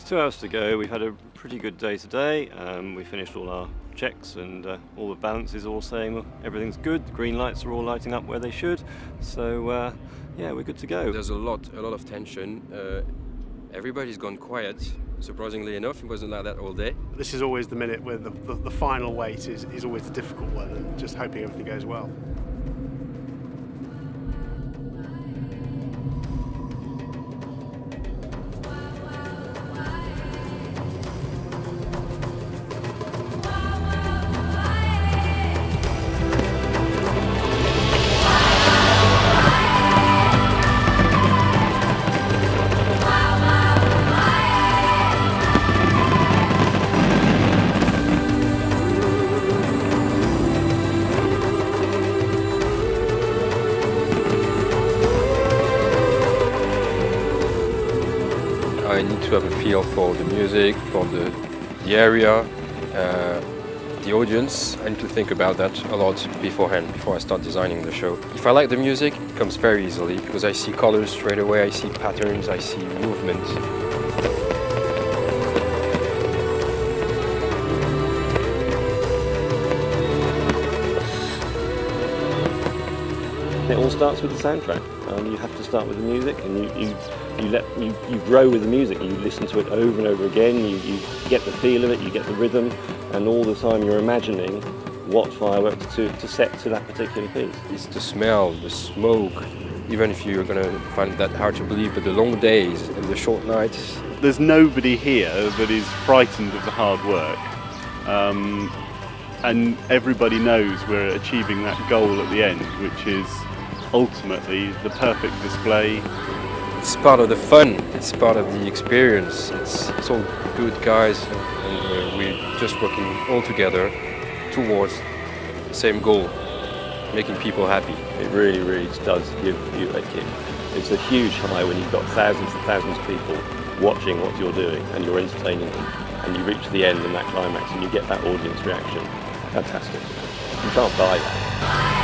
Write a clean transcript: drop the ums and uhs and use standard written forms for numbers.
2 hours to go. We've had a pretty good day today. We finished all our checks and all the balances are all saying everything's good. The green lights are all lighting up where they should. So yeah, we're good to go. There's a lot of tension. Everybody's gone quiet. Surprisingly enough, it wasn't like that all day. This is always the minute where the final weight is always the difficult one, and just hoping everything goes well. I need to have a feel for the music, for the area, the audience. I need to think about that a lot beforehand, before I start designing the show. If I like the music, it comes very easily because I see colors straight away, I see patterns, I see movement. It all starts with the soundtrack. You have to start with the music, and you grow with the music. You listen to it over and over again. You get the feel of it, you get the rhythm, and all the time you're imagining what fireworks to set to that particular piece. It's the smell, the smoke. Even if you're going to find that hard to believe, but the long days and the short nights. There's nobody here that is frightened of the hard work. And everybody knows we're achieving that goal at the end, which is ultimately the perfect display. It's part of the fun, it's part of the experience. It's all good guys, and we're just working all together towards the same goal, making people happy. It really, really does give you a kick. It's a huge high when you've got thousands and thousands of people watching what you're doing and you're entertaining them, and you reach the end and that climax and you get that audience reaction. Fantastic. You can't buy that.